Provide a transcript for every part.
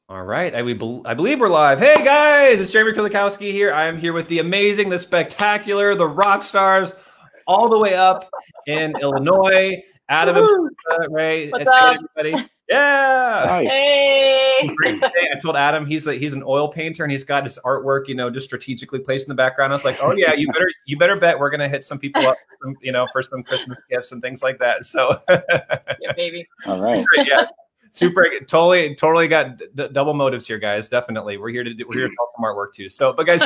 All right, I believe we're live. Hey guys, it's Jeremy Kulikowski here. I am here with the amazing, the spectacular, the rock stars, all the way up in Illinois. Adam and Woo! Melissa, Ray, What's say hi, up? everybody. Yeah, Hi. Hey. great today. I told Adam he's an oil painter and he's got his artwork, just strategically placed in the background. I was like, oh yeah, you better bet we're gonna hit some people up, for some Christmas gifts and things like that. So Yeah, baby. All right. yeah. Super, totally got double motives here, guys. Definitely, we're here to talk some artwork too. So, but guys,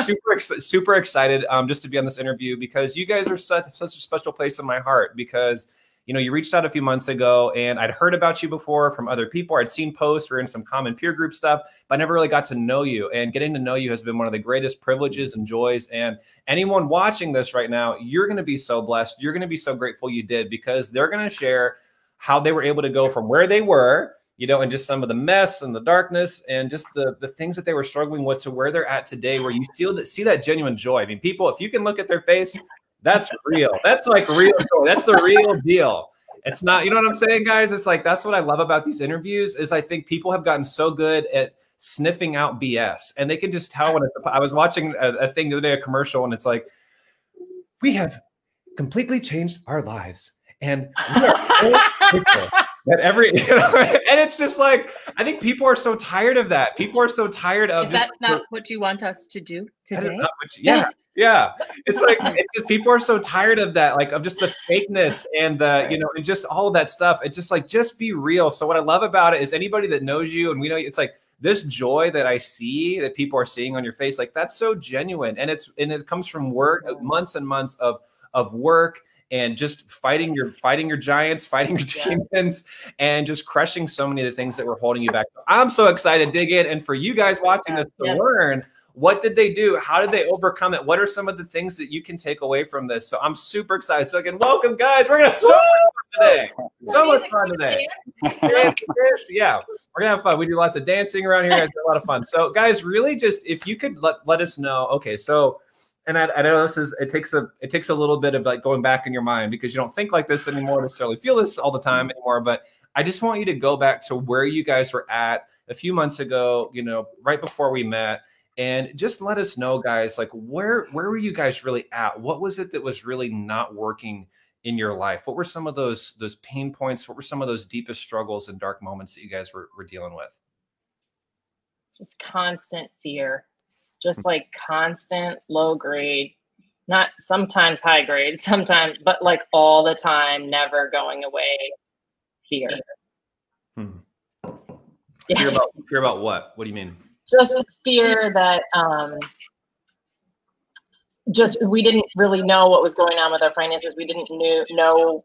super excited just to be on this interview because you guys are such a special place in my heart. Because you reached out a few months ago, and I'd heard about you before from other people. I'd seen posts, we're in some common peer group stuff, but I never really got to know you. And getting to know you has been one of the greatest privileges and joys. And anyone watching this right now, you're going to be so blessed. You're going to be so grateful you did, because they're going to share how they were able to go from where they were, and just some of the mess and the darkness and just the things that they were struggling with to where they're at today, where you see that genuine joy. I mean, people, if you can look at their face, that's real. That's like real joy. That's the real deal. It's not, you know what I'm saying, guys? It's like, that's what I love about these interviews is I think people have gotten so good at sniffing out BS, and they can just tell when I was watching a thing the other day, a commercial, and it's like, we have completely changed our lives. And we are so that and it's just like, I think people are so tired of that. People are so tired of. Is that not what you want us to do today? Yeah. It's like, it's just, people are so tired of that, like of just the fakeness and the, and just all of that stuff. It's just like, just be real. So what I love about it is anybody that knows you, and we know, it's like this joy that I see that people are seeing on your face, like that's so genuine. And it comes from work, months and months of work, and just fighting your giants, fighting your demons, and just crushing so many of the things that were holding you back. I'm so excited to dig in. And for you guys watching this to learn, what did they do? How did they overcome it? What are some of the things that you can take away from this? So I'm super excited. So again, welcome, guys. We're going to have so much fun today. So much fun today. Yeah, we're going to have fun. We do lots of dancing around here. Guys, a lot of fun. So guys, really just, if you could let us know, okay, so, and I know it takes a little bit of like going back in your mind, because you don't think like this anymore, necessarily feel this all the time anymore. But I just want you to go back to where you guys were at a few months ago, right before we met, and just let us know, guys, like where were you guys really at? What was it that was really not working in your life? What were some of those pain points? What were some of those deepest struggles and dark moments that you guys were dealing with? Just constant fear. Just like constant low grade, not sometimes high grade, sometimes, but like all the time, never going away fear. Fear about what? What do you mean? Just fear that just we didn't really know what was going on with our finances. We didn't know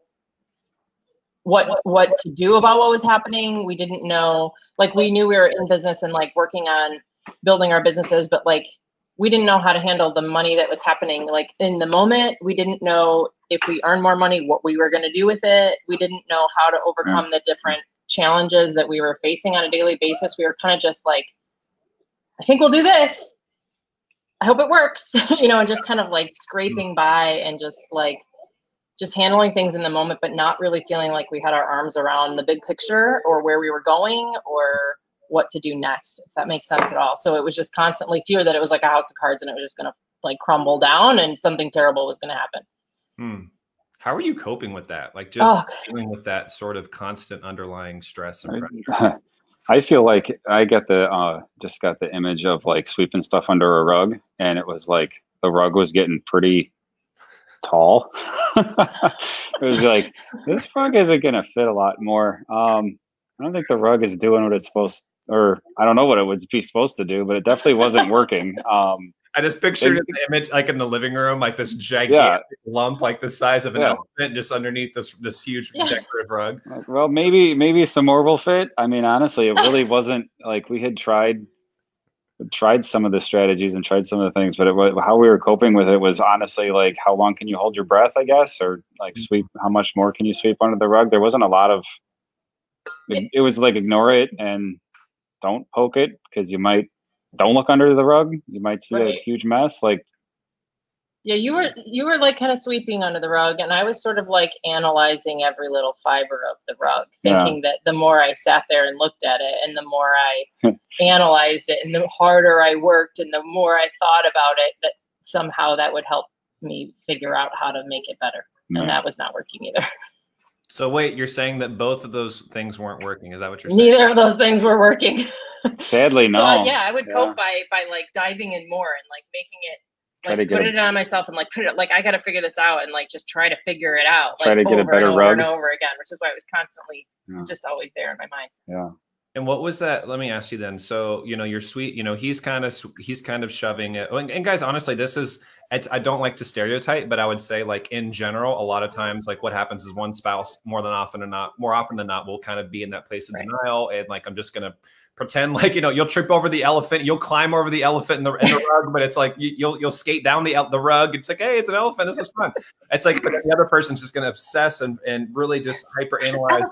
what to do about what was happening. We didn't know, like we knew we were in business and like working on building our businesses, but like we didn't know how to handle the money that was happening. Like in the moment, we didn't know if we earned more money, what we were going to do with it. We didn't know how to overcome the different challenges that we were facing on a daily basis. We were kind of just like, I think we'll do this. I hope it works, and just kind of like scraping by and just handling things in the moment, but not really feeling like we had our arms around the big picture or where we were going or what to do next, if that makes sense at all. So it was just constantly fear that it was like a house of cards and it was just going to like crumble down and something terrible was going to happen. How are you coping with that? Like just dealing with that sort of constant underlying stress and pressure? I feel like I got just got the image of like sweeping stuff under a rug, and it was like the rug was getting pretty tall. It was like, this rug isn't going to fit a lot more. I don't think the rug is doing what it's supposed, or I don't know what it would be supposed to do, but it definitely wasn't working. I just pictured the image like in the living room, like this gigantic lump, like the size of an elephant, just underneath this huge decorative rug. Well, maybe some more will fit. I mean, honestly, it really wasn't like we had tried some of the strategies and tried some of the things, but how we were coping with it was honestly like, how long can you hold your breath, I guess, or like sweep, how much more can you sweep under the rug? There wasn't a lot of, it was like, ignore it and don't poke it, because don't look under the rug. You might see a huge mess. Like, Yeah, you were like kind of sweeping under the rug, and I was sort of like analyzing every little fiber of the rug, thinking that the more I sat there and looked at it, and the more I analyzed it, and the harder I worked, and the more I thought about it, that somehow that would help me figure out how to make it better. And that was not working either. So wait, you're saying that both of those things weren't working? Is that what you're saying? Neither of those things were working. Sadly, no. So I would cope by like diving in more and like making it. Like put it on myself and like put it like I got to figure this out and like just try to figure it out. Try like to get a better rug and over again, which is why it was constantly just always there in my mind. Yeah. And what was that? Let me ask you then. So, you know, you're sweet, you know, he's kind of shoving it. And guys, honestly, I don't like to stereotype, but I would say like in general, a lot of times, like what happens is one spouse more often than not will kind of be in that place of denial. And like, I'm just going to pretend like, you know, you'll trip over the elephant, you'll climb over the elephant in the rug, but it's like you'll skate down the rug. It's like, hey, it's an elephant. This is fun. It's like the other person's just going to obsess and really just hyper analyze.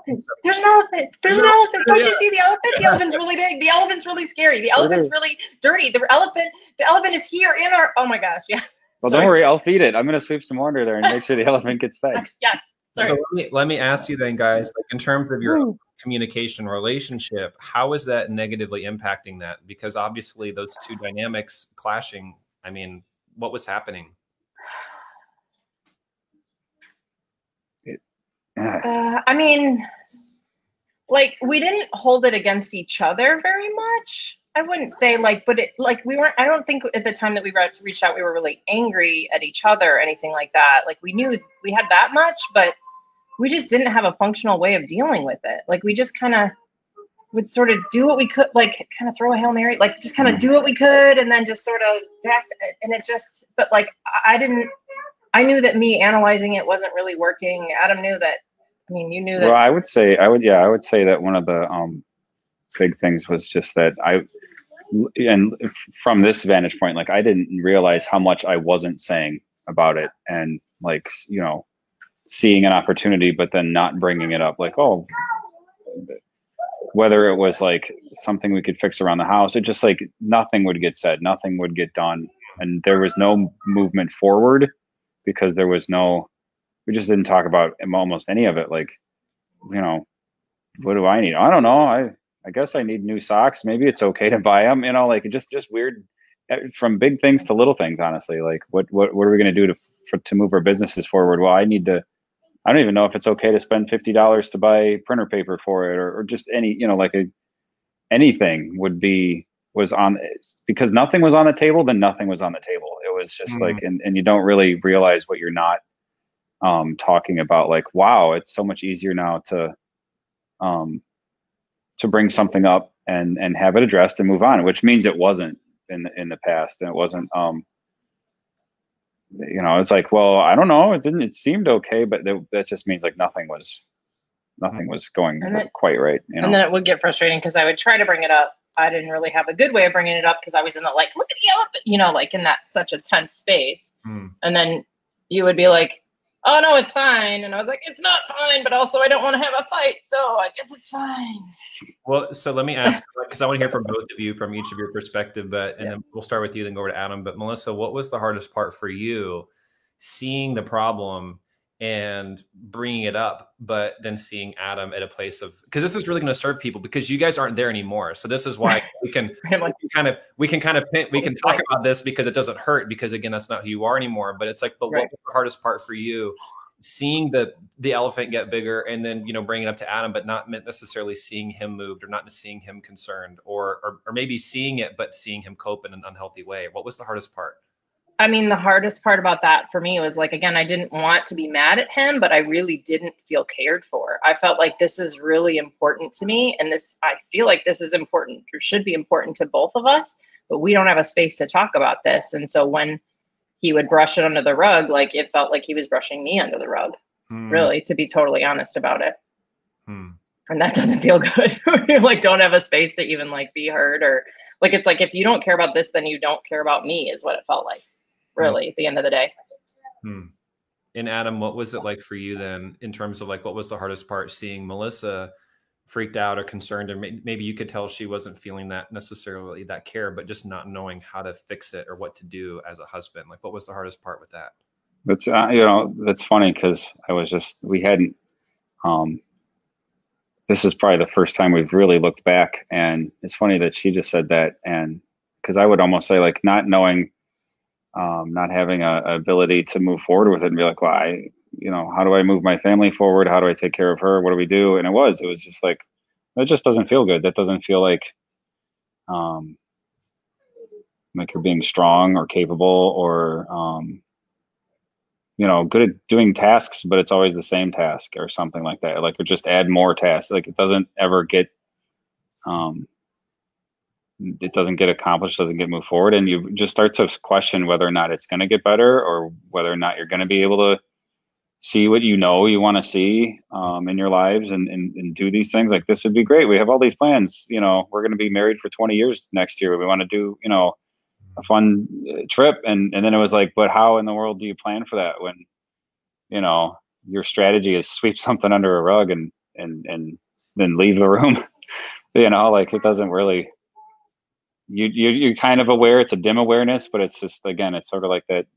There's an elephant. There's an elephant. Don't you see the elephant? The elephant's really big. The elephant's really scary. The elephant's really dirty. The elephant is here in our. Oh my gosh, yeah. Well, don't worry, I'll feed it. I'm going to sweep some water there and make sure the elephant gets fed. Yes. Sorry. So let me ask you then, guys, like in terms of your communication relationship, how is that negatively impacting that? Because obviously those two dynamics clashing, I mean, what was happening? I mean, like we didn't hold it against each other very much. I wouldn't say like, but it like we weren't, I don't think at the time that we reached out, we were really angry at each other or anything like that. Like we knew we had that much, but we just didn't have a functional way of dealing with it. Like we just kind of would sort of do what we could, like kind of throw a Hail Mary, like just kind of do what we could and then just sort of back to it. And it just, but like I knew that me analyzing it wasn't really working. Adam knew that. I mean, you knew that. Well, I would say that one of the big things was just that and from this vantage point, like I didn't realize how much I wasn't saying about it, and like, you know, seeing an opportunity, but then not bringing it up, like, oh, whether it was like something we could fix around the house, it just like nothing would get said, nothing would get done. And there was no movement forward because we just didn't talk about almost any of it. Like, you know, what do I need? I don't know. I guess I need new socks. Maybe it's okay to buy them, you know, like just weird, from big things to little things, honestly. Like what are we going to do to move our businesses forward? Well, I don't even know if it's okay to spend $50 to buy printer paper for it, or just any, you know, like anything was on, because nothing was on the table, then nothing was on the table. It was just like, and you don't really realize what you're not talking about. Like, wow, it's so much easier now to bring something up and have it addressed and move on, which means it wasn't in the past, and it wasn't, you know, it's like, well, I don't know, it seemed okay, but that just means like nothing was going quite right, you know? And then it would get frustrating because I would try to bring it up. I didn't really have a good way of bringing it up because I was in the like, look at the elephant, you know, like in that such a tense space. And then you would be like, oh no, it's fine. And I was like, it's not fine, but also I don't want to have a fight, so I guess it's fine. Well, so let me ask, because I want to hear from both of you from each of your perspective, and then we'll start with you, then go over to Adam. But Melissa, what was the hardest part for you, seeing the problem and bringing it up, but then seeing Adam at a place of, because this is really going to serve people because you guys aren't there anymore. So this is why we can talk about this because it doesn't hurt, because again, that's not who you are anymore. But it's like, but what was the hardest part for you, seeing the elephant get bigger and then, you know, bringing it up to Adam, but not necessarily seeing him moved or not seeing him concerned, or maybe seeing it, but seeing him cope in an unhealthy way? What was the hardest part? I mean, the hardest part about that for me was like, again, I didn't want to be mad at him, but I really didn't feel cared for. I felt like this is really important to me. And I feel like this is important, or should be important to both of us, but we don't have a space to talk about this. And so when he would brush it under the rug, like it felt like he was brushing me under the rug, really, to be totally honest about it. And that doesn't feel good. You like don't have a space to even like be heard, or like, it's like, if you don't care about this, then you don't care about me, is what it felt like. Really, at the end of the day. And Adam, what was it like for you then, in terms of like, what was the hardest part, seeing Melissa freaked out or concerned, and maybe you could tell she wasn't feeling that necessarily that care, but just not knowing how to fix it or what to do as a husband? Like, what was the hardest part with that? That's you know, that's funny because we hadn't. This is probably the first time we've really looked back, and it's funny that she just said that, and because I would almost say like not knowing, not having a ability to move forward with it and be like, well, you know, how do I move my family forward? How do I take care of her? What do we do? And it was just like, it just doesn't feel good. That doesn't feel um, like you're being strong or capable or, you know, good at doing tasks, but it's always the same task or something like that. Like, or just add more tasks. Like it doesn't ever get, it doesn't get accomplished, doesn't get moved forward. And you just start to question whether or not it's going to get better or whether or not you're going to be able to see what you know you want to see in your lives and do these things. Like, this would be great. We have all these plans, you know, we're going to be married for 20 years next year. We want to do, you know, a fun trip. And then it was like, but how in the world do you plan for that when, you know, your strategy is sweep something under a rug and then leave the room? You know, like, it doesn't really, you're kind of aware it's a dim awareness, but it's just, again, it's sort of like that.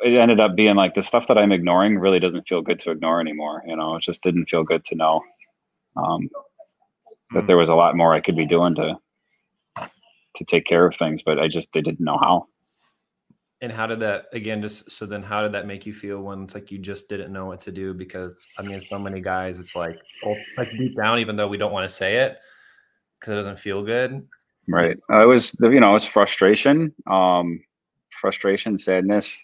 It ended up being like the stuff that I'm ignoring really doesn't feel good to ignore anymore. You know, it just didn't feel good to know that there was a lot more I could be doing to take care of things, but they didn't know how. And how did that, again, then how did that make you feel when it's like you just didn't know what to do? Because I mean, so many guys, it's like deep down, even though we don't want to say it because it doesn't feel good. Right. It was frustration, sadness,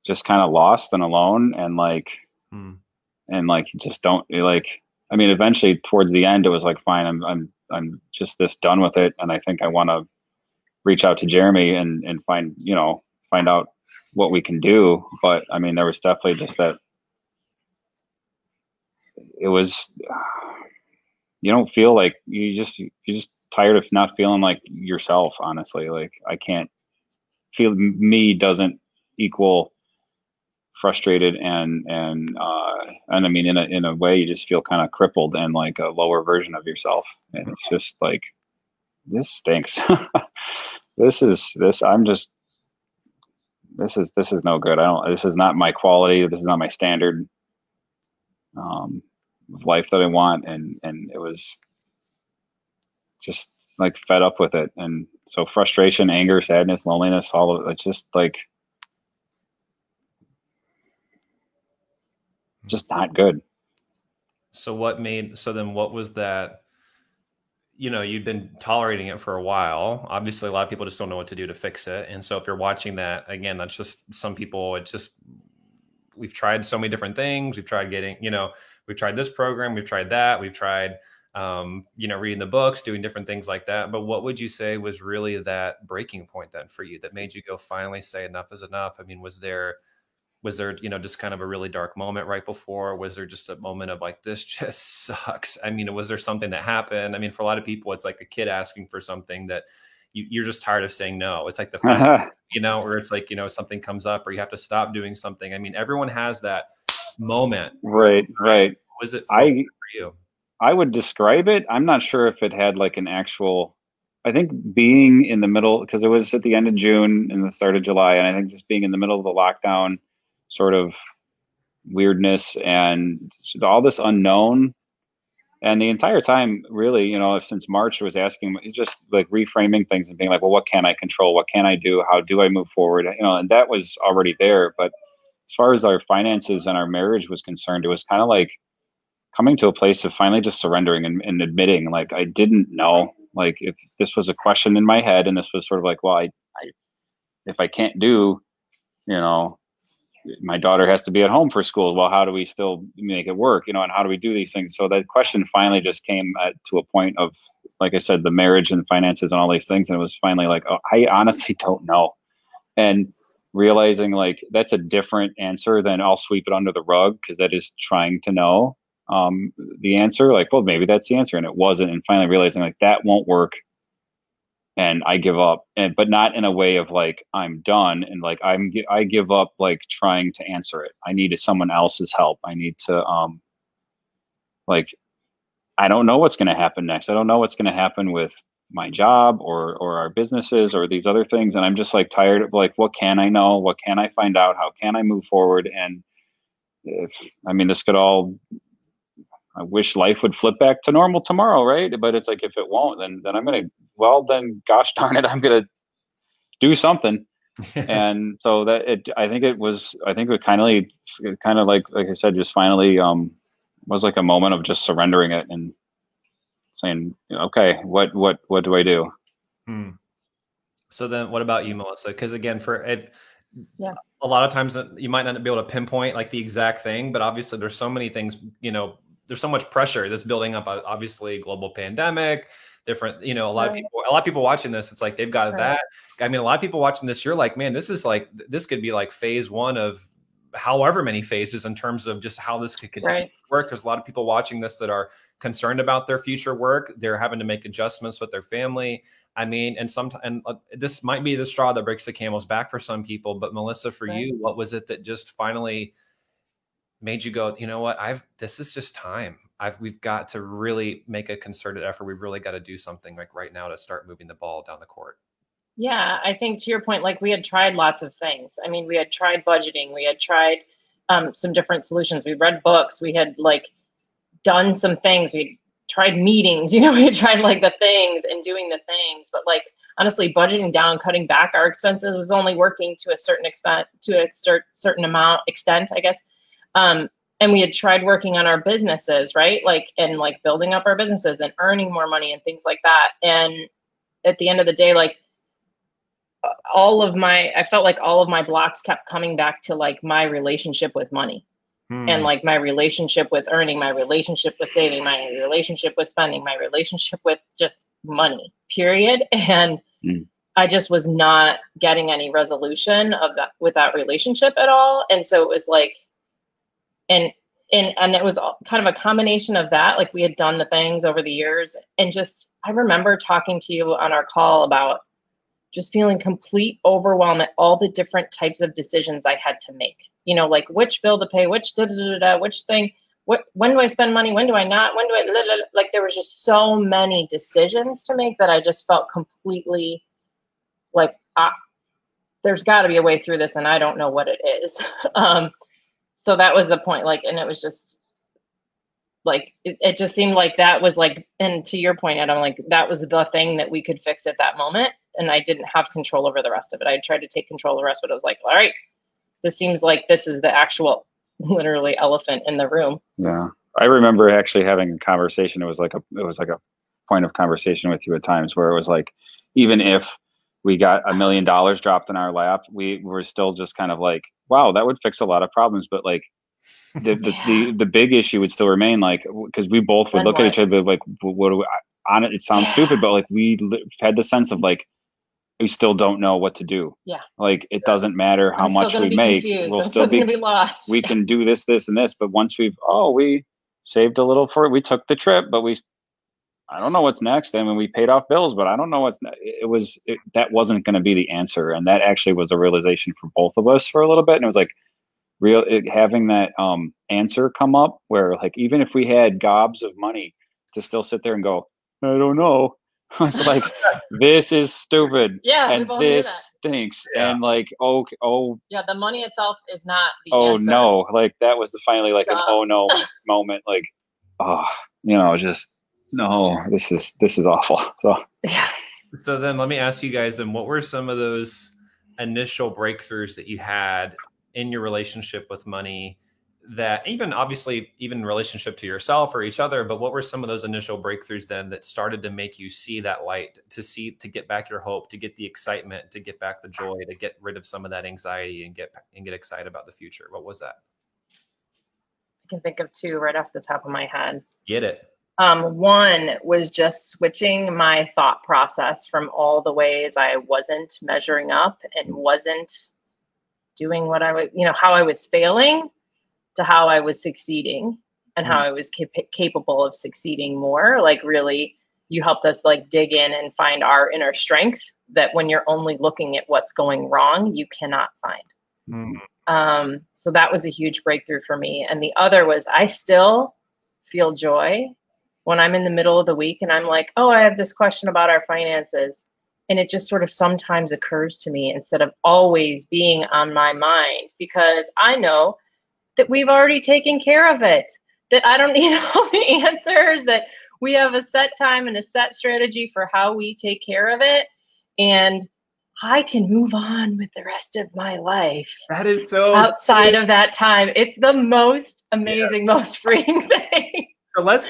just kind of lost and alone, and like, and like, just don't like, I mean, eventually towards the end, it was like, fine, I'm just this done with it. And I think I want to reach out to Jeremy and find out what we can do. But I mean, there was definitely just that, it was, you don't feel like you're just tired of not feeling like yourself, honestly. Like, I can't feel me doesn't equal frustrated and I mean, in a way, you just feel kind of crippled and like a lower version of yourself. And it's just like, this stinks. This is no good. This is not my quality. This is not my standard of life that I want. And it was just like fed up with it. And so frustration, anger, sadness, loneliness, all of it, it's just like, just not good. So then what was that? You know, you'd been tolerating it for a while. Obviously, a lot of people just don't know what to do to fix it. And so if you're watching that, again, that's just some people, it's just, we've tried so many different things. We've tried we've tried this program, we've tried that, we've tried, reading the books, doing different things like that. But what would you say was really that breaking point then for you that made you go finally say enough is enough? I mean, was there, just kind of a really dark moment right before? Was there just a moment of like, this just sucks? I mean, was there something that happened? I mean, for a lot of people, it's like a kid asking for something that you're just tired of saying no. It's like the friend, where it's like, something comes up or you have to stop doing something. I mean, everyone has that moment. Right. Was it for you? I would describe it. I'm not sure if it had like an actual, I think being in the middle, because it was at the end of June and the start of July. And I think just being in the middle of the lockdown sort of weirdness and all this unknown, and the entire time really, since March, was asking, just like reframing things and being like, well, what can I control? What can I do? How do I move forward? And that was already there. But as far as our finances and our marriage was concerned, it was kind of like coming to a place of finally just surrendering and admitting, like, I didn't know, like, if this was a question in my head and this was sort of like, well, if I can't do, my daughter has to be at home for school. Well, how do we still make it work? And how do we do these things? So that question finally just came to a point of, like I said, the marriage and finances and all these things. And it was finally like, oh, I honestly don't know. And realizing like, that's a different answer than I'll sweep it under the rug, because that is trying to know the answer. Like, well, maybe that's the answer. And it wasn't. And finally realizing like, that won't work. And I give up, but not in a way of like, I'm done. And like, I give up, like trying to answer it. I needed someone else's help. I need to like, I don't know what's going to happen next. I don't know what's going to happen with my job or our businesses or these other things. And I'm just like tired of like, what can I know? What can I find out? How can I move forward? And I mean, this could all, I wish life would flip back to normal tomorrow, right? But it's like, if it won't, then I'm going to, well, then gosh darn it, I'm going to do something. And so I think it kind of like I said, just finally was like a moment of just surrendering it and saying, okay, what do I do? So then what about you, Melissa? Because again, yeah, a lot of times you might not be able to pinpoint like the exact thing, but obviously there's so many things, there's so much pressure that's building up, obviously global pandemic, different, a lot of people watching this, it's like they've got that. I mean, a lot of people watching this, you're like, man, this could be like phase one of however many phases in terms of just how this could continue to work. There's a lot of people watching this that are concerned about their future work. They're having to make adjustments with their family. I mean, and this might be the straw that breaks the camel's back for some people, but Melissa, for you, what was it that just finally made you go, you know what, this is just time. We've got to really make a concerted effort. We've really got to do something like right now to start moving the ball down the court. Yeah, I think to your point, like we had tried lots of things. I mean, we had tried budgeting. We had tried some different solutions. We read books. We had like done some things. We tried meetings, we had tried like the things and doing the things, but like honestly, budgeting down, cutting back our expenses was only working to a certain extent, I guess. And we had tried working on our businesses, right? Like, and like building up our businesses and earning more money and things like that. And at the end of the day, like I felt like all of my blocks kept coming back to like my relationship with money. And like my relationship with earning, my relationship with saving, my relationship with spending, my relationship with just money, period. And I just was not getting any resolution of that with that relationship at all. And so it was like, and it was kind of a combination of that. Like we had done the things over the years, and just, I remember talking to you on our call about just feeling complete overwhelm at all the different types of decisions I had to make, like which bill to pay, which which thing, when do I spend money? When do I not? When do I, like, there was just so many decisions to make that I just felt completely like, there's gotta be a way through this and I don't know what it is. So that was the point. Like, and it was just like, it just seemed like that was like, and to your point, Adam, like that was the thing that we could fix at that moment. And I didn't have control over the rest of it. I tried to take control of the rest, but I was like, all right, this seems like this is the actual, literally elephant in the room. Yeah. I remember actually having a conversation. It was like a point of conversation with you at times where it was like, even if we got $1 million dropped in our lap, we were still just kind of like, wow, that would fix a lot of problems. But like the big issue would still remain, like, because we both would look at each other like, what do we, on it? It sounds stupid, but like we had the sense of like, we still don't know what to do. Yeah. Like, it doesn't matter how much we make. We'll still going to be lost. We can do this, this, and this. But once we saved a little for it, we took the trip, but I don't know what's next. I mean, we paid off bills, but I don't know what's next. That wasn't going to be the answer. And that actually was a realization for both of us for a little bit. And it was like having that answer come up where, like, even if we had gobs of money, to still sit there and go, I don't know. It's like, this is stupid. Yeah, and this stinks. Yeah. And like, oh. Yeah, the money itself is not the answer. No, like that was finally like an oh no moment. Like, just no, this is awful. So yeah. So then let me ask you guys then, what were some of those initial breakthroughs that you had in your relationship with money, that even obviously even in relationship to yourself or each other, but what were some of those initial breakthroughs then that started to make you see that light, to get back your hope, to get the excitement, to get back the joy, to get rid of some of that anxiety and get excited about the future? What was that? I can think of two right off the top of my head. Get it. One was just switching my thought process from all the ways I wasn't measuring up and wasn't doing what I was, how I was failing, to how I was succeeding and how I was capable of succeeding more. Like, really, you helped us like dig in and find our inner strength that when you're only looking at what's going wrong, you cannot find. So that was a huge breakthrough for me. And the other was, I still feel joy when I'm in the middle of the week and I'm like, oh, I have this question about our finances. And it just sort of sometimes occurs to me instead of always being on my mind, because I know that we've already taken care of it, that I don't need all the answers, that we have a set time and a set strategy for how we take care of it. And I can move on with the rest of my life. That is so outside of that time. It's the most amazing, most freeing thing. So let's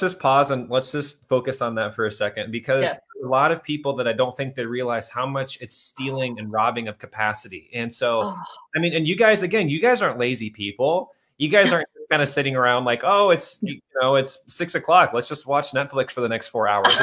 just pause and let's just focus on that for a second, because a lot of people that I don't think they realize how much it's stealing and robbing of capacity. And so, I mean, and you guys, again, you guys aren't lazy people. You guys aren't kind of sitting around like, oh, it's, it's 6 o'clock. Let's just watch Netflix for the next 4 hours.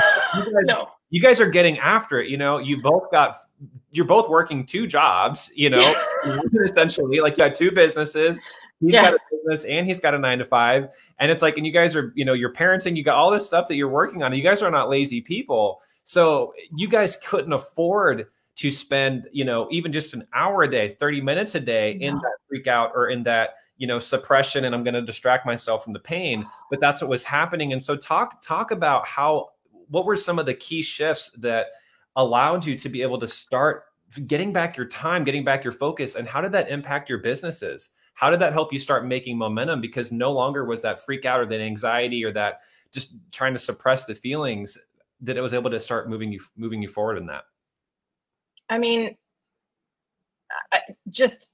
No. You guys are getting after it. You're both working 2 jobs, essentially, like you got 2 businesses. He's got a business and he's got a 9 to 5. And it's like, and you guys are, you're parenting, you got all this stuff that you're working on. You guys are not lazy people. So you guys couldn't afford to spend, even just an hour a day, 30 minutes a day in that freak out or in that, suppression, and I'm going to distract myself from the pain. But that's what was happening. And so talk about what were some of the key shifts that allowed you to be able to start getting back your time, getting back your focus, and how did that impact your businesses? How did that help you start making momentum? Because no longer was that freak out or that anxiety or that just trying to suppress the feelings, that it was able to start moving you forward in that. I mean, just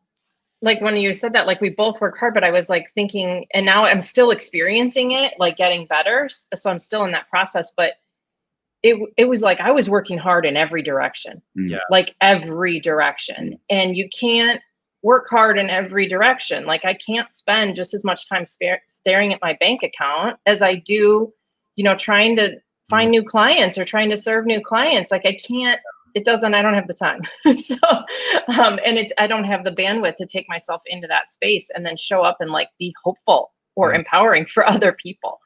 like when you said that, like we both work hard, but I was like thinking, and now I'm still experiencing it, like getting better. So I'm still in that process, but it was like I was working hard in every direction, like every direction. And you can't work hard in every direction. Like I can't spend just as much time staring at my bank account as I do, trying to find new clients or trying to serve new clients. Like I don't have the time. So, I don't have the bandwidth to take myself into that space and then show up and like be hopeful or empowering for other people.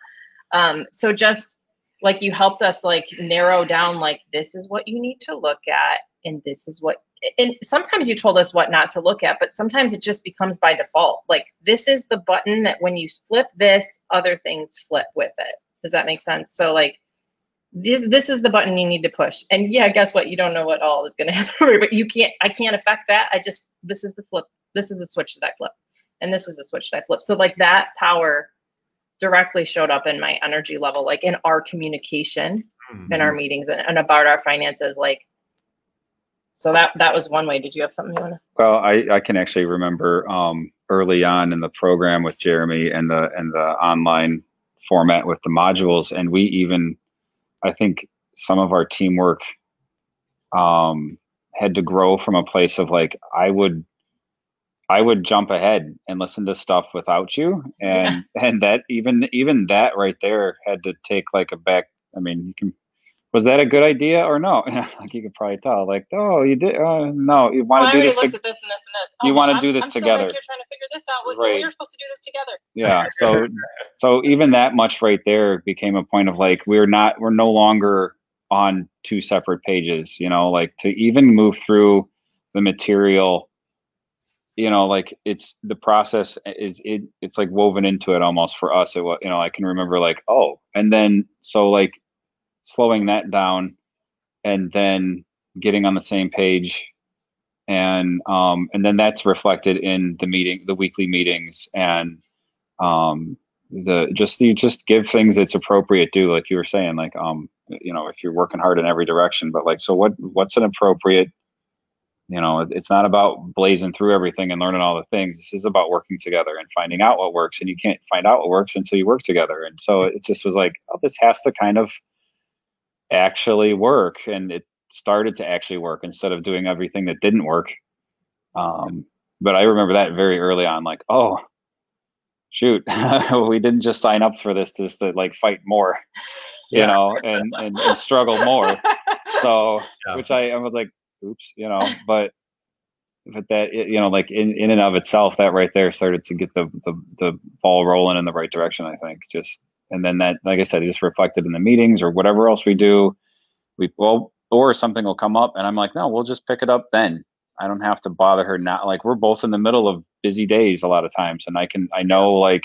So just like you helped us like narrow down, like, this is what you need to look at. And this is what, and sometimes you told us what not to look at, but sometimes it just becomes by default. Like, this is the button that when you flip this, other things flip with it. Does that make sense? So like, this is the button you need to push. And guess what? You don't know what all is going to happen, but I can't affect that. This is the flip. This is the switch that I flip. And this is the switch that I flip. So like that power directly showed up in my energy level, like in our communication, in our meetings and about our finances. Like, so that was one way. Did you have something you want to? Well, I can actually remember early on in the program with Jeremy and the online format with the modules. And we even, I think some of our teamwork had to grow from a place of like, I would jump ahead and listen to stuff without you. And that even that right there had to take like a back. I mean, was that a good idea or no? Like you could probably tell, like, oh, you did. No, you want to do this. Looked at this and this and this. You want to do this together. You're trying to figure this out. Right. We were supposed to do this together. Yeah. So even that much right there became a point of like, we're no longer on 2 separate pages, like to even move through the material, like it's the process it's like woven into it almost for us. It was, I can remember like, oh, and then, so like slowing that down and then getting on the same page. And then that's reflected in the weekly meetings and you just give things its appropriate due, like you were saying, like if you're working hard in every direction, but like, so what's an appropriate, it's not about blazing through everything and learning all the things. This is about working together and finding out what works, and you can't find out what works until you work together. And so it just was like, oh, this has to kind of actually work. And it started to actually work instead of doing everything that didn't work. But I remember that very early on, like, oh shoot, we didn't just sign up for this just to like fight more, and struggle more. So, which I was like, oops, but that, like in and of itself, that right there started to get the ball rolling in the right direction, I think. And then that, like I said, it just reflected in the meetings or whatever else we do. Or something will come up and I'm like, no, we'll just pick it up then. I don't have to bother her now. Like, we're both in the middle of busy days a lot of times. And I know, like,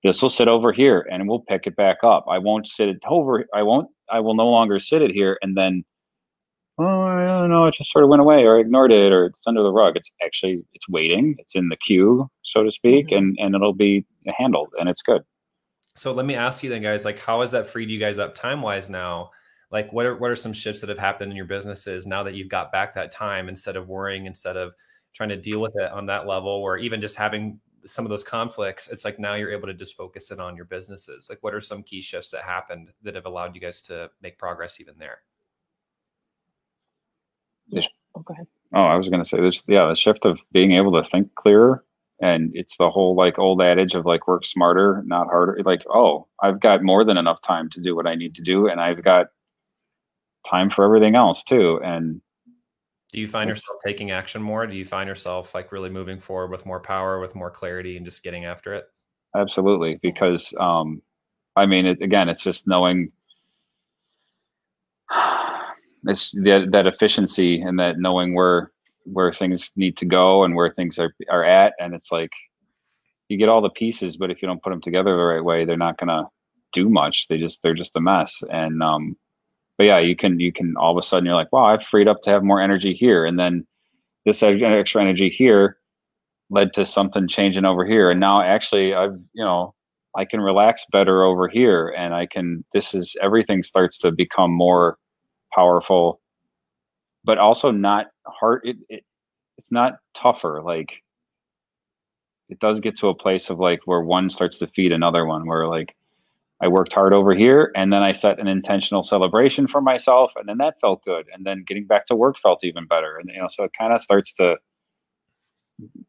this will sit over here and we'll pick it back up. I won't sit it over. I will no longer sit it here. And then, oh, I don't know, it just sort of went away, or I ignored it, or it's under the rug. It's actually, it's waiting. It's in the queue, so to speak, and it'll be handled, and it's good. So let me ask you then, guys, like, how has that freed you guys up time-wise now? Like, what are some shifts that have happened in your businesses now that you've got back that time, instead of worrying, instead of trying to deal with it on that level, or even just having some of those conflicts? It's like now you're able to just focus it on your businesses. Like, what are some key shifts that happened that have allowed you guys to make progress even there? Oh, go ahead. Oh, I was going to say this. Yeah, the shift of being able to think clearer. And it's the whole like old adage of like work smarter, not harder. Like, oh, I've got more than enough time to do what I need to do. And I've got time for everything else too. And do you find yourself taking action more? Do you find yourself like really moving forward with more power, with more clarity, and just getting after it? Absolutely. Because, I mean, again, it's just knowing it's that efficiency, and that knowing where things need to go and where things are at. And it's like, you get all the pieces, but if you don't put them together the right way, they're not going to do much. They're just a mess. And, but yeah, you can all of a sudden you're like, wow, I've freed up to have more energy here. And then this extra energy here led to something changing over here. And now actually I can relax better over here, and everything starts to become more powerful, but also not hard. It's not tougher. Like, it does get to a place of like where one starts to feed another one, where like I worked hard over here, and then I set an intentional celebration for myself, and then that felt good. And then getting back to work felt even better. And, so it kind of starts to,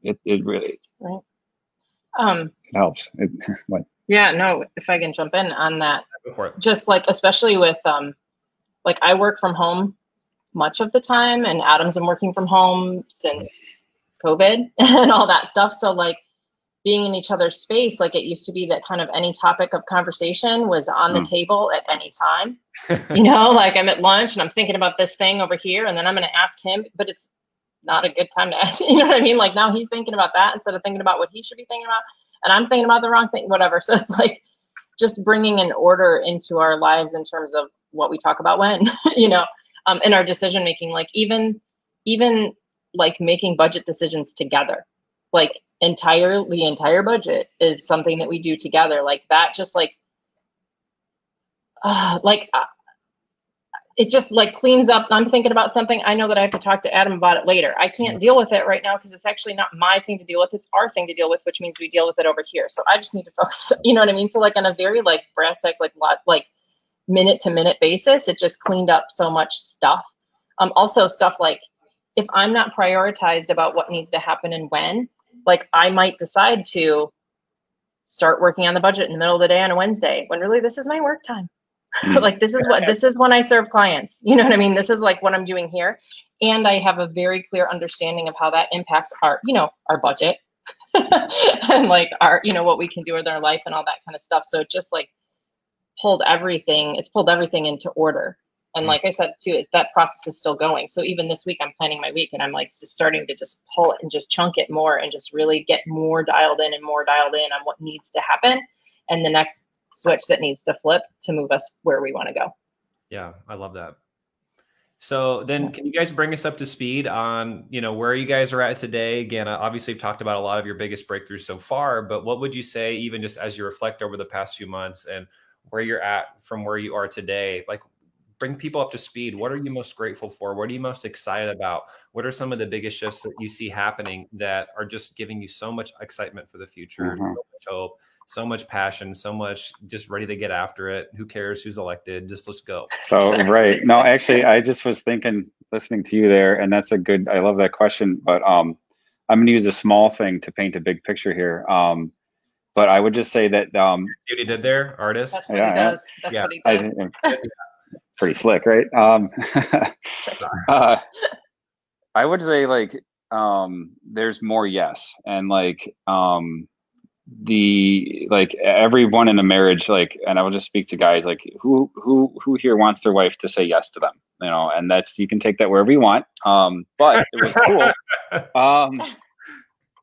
it really right. It helps. What? Yeah, no, if I can jump in on that, Go for it. just like, especially with, like, I work from home much of the time, and Adam's been working from home since COVID and all that stuff. So like, being in each other's space, like, it used to be that kind of any topic of conversation was on the table at any time. Like, I'm at lunch and I'm thinking about this thing over here, and then I'm going to ask him, but it's not a good time to ask. You know what I mean? Like, now he's thinking about that instead of thinking about what he should be thinking about, and I'm thinking about the wrong thing, whatever. So it's like just bringing an order into our lives in terms of what we talk about when, in our decision making. Like, even like making budget decisions together, like the entire budget is something that we do together. Like that, just like, it just like cleans up. I'm thinking about something, I know that I have to talk to Adam about it later. I can't deal with it right now because it's actually not my thing to deal with. It's our thing to deal with, which means we deal with it over here. So I just need to focus, you know what I mean? So like on a very like brass tacks, like minute to minute basis, it just cleaned up so much stuff. Also stuff like, if I'm not prioritized about what needs to happen and when, like I might decide to start working on the budget in the middle of the day on a Wednesday, when really this is my work time. Like this is when I serve clients. You know what I mean? This is like what I'm doing here. And I have a very clear understanding of how that impacts our budget and like our, what we can do with our life and all that kind of stuff. So it just like pulled everything into order. And like I said too, that process is still going. So even this week I'm planning my week, and I'm like just starting to just pull it and just chunk it more and just really get more dialed in on what needs to happen and the next switch that needs to flip to move us where we want to go. Yeah, I love that. So then can you guys bring us up to speed on, where you guys are at today? Again, obviously you've talked about a lot of your biggest breakthroughs so far, but what would you say, even just as you reflect over the past few months and where you're at from where you are today, like bring people up to speed. What are you most grateful for? What are you most excited about? What are some of the biggest shifts that you see happening that are just giving you so much excitement for the future, so much hope, so much passion, so much just ready to get after it? Who cares who's elected? Just let's go. So, right. No, actually, I just was thinking, listening to you there, and that's I love that question, but I'm going to use a small thing to paint a big picture here. But I would just say that see what he did there, artist. That's what he does. That's what he does. Pretty slick, right? I would say like there's more yes, and like everyone in a marriage, like, and I will just speak to guys, like who here wants their wife to say yes to them, and that's, you can take that wherever you want. But it was cool.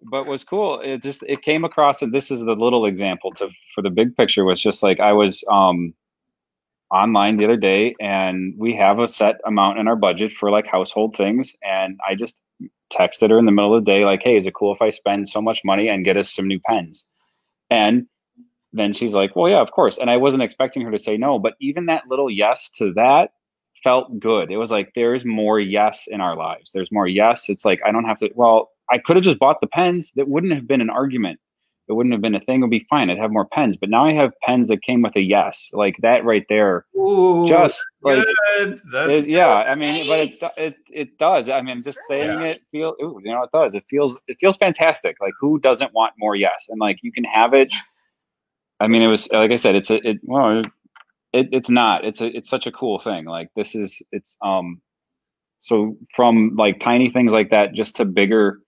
but what's cool, it came across, and this is the little example for the big picture, was just like I was online the other day, and we have a set amount in our budget for like household things, and I just texted her in the middle of the day like, hey, is it cool if I spend so much money and get us some new pens? And then she's like, well, yeah, of course. And I wasn't expecting her to say no, but even that little yes to that felt good. It was like, there's more yes in our lives. There's more yes. It's like, I don't have to, well, I could have just bought the pens. That wouldn't have been an argument. It wouldn't have been a thing. It would be fine. I'd have more pens. But now I have pens that came with a yes. Like that right there. Ooh, just like, that's yeah, I mean, nice. But it does. I mean, just saying it it does. It feels fantastic. Like, who doesn't want more yes? And like, you can have it. I mean, it was, like I said, it's not, it's such a cool thing. Like so from like tiny things like that, just to bigger,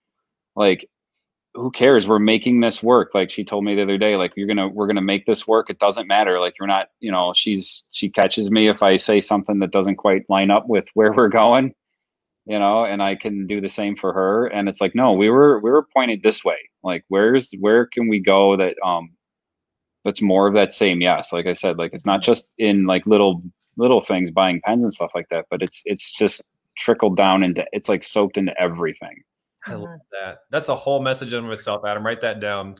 like, who cares? We're making this work. Like she told me the other day, like, we're going to make this work. It doesn't matter. Like, you're not, she catches me if I say something that doesn't quite line up with where we're going, and I can do the same for her. And it's like, no, we were pointed this way. Like, where can we go that's more of that same yes? Like I said, like, it's not just in like little things, buying pens and stuff like that, but it's just trickled down into, it's like soaked into everything. I love that. That's a whole message in itself, Adam. Write that down.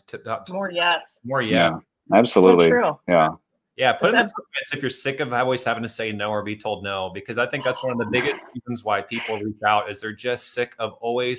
More yes. More yeah. Absolutely. So true. Yeah. Yeah. Put in the comments if you're sick of always having to say no or be told no, because I think that's one of the biggest reasons why people reach out is they're just sick of always,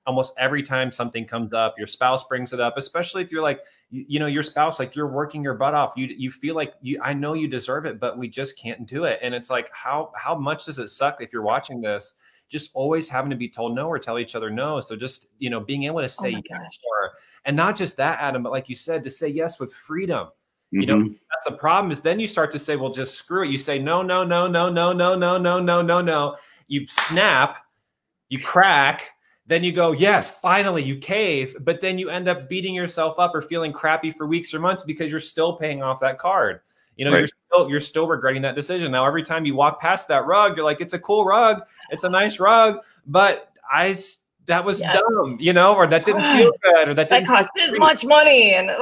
almost every time something comes up, your spouse brings it up, especially if you're like, your spouse, like, you're working your butt off. You feel like I know you deserve it, but we just can't do it. And it's like, how much does it suck if you're watching this, just always having to be told no or tell each other no? So just, being able to say yes more, and not just that, Adam, but like you said, to say yes with freedom. Mm-hmm. That's the problem, is then you start to say, well, just screw it. You say, no, no, no, no, no, no, no, no, no, no, no. You snap, you crack, then you go, yes, finally you cave. But then you end up beating yourself up or feeling crappy for weeks or months because you're still paying off that card. Right. You're still regretting that decision. Now, every time you walk past that rug, you're like, it's a cool rug. It's a nice rug, but that was dumb, or that didn't feel good, or that cost this much money. And it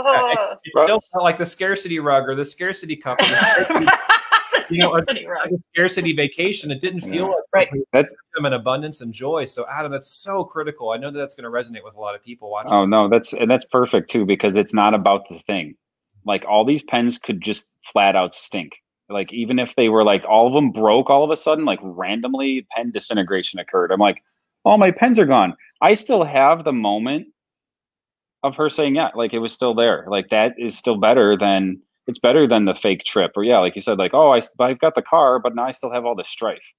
still felt like the scarcity rug or the scarcity cup. A scarcity vacation. It didn't feel like that's an abundance and joy. So Adam, that's so critical. I know that's going to resonate with a lot of people watching. Oh no, that's perfect too, because it's not about the thing. Like, all these pens could just flat out stink. Like, even if they were like, all of them broke all of a sudden, like randomly pen disintegration occurred. I'm like, all my pens are gone. I still have the moment of her saying, yeah, like, it was still there. Like, that is still better than the fake trip. Or like you said, like, oh, I've got the car, but now I still have all the strife.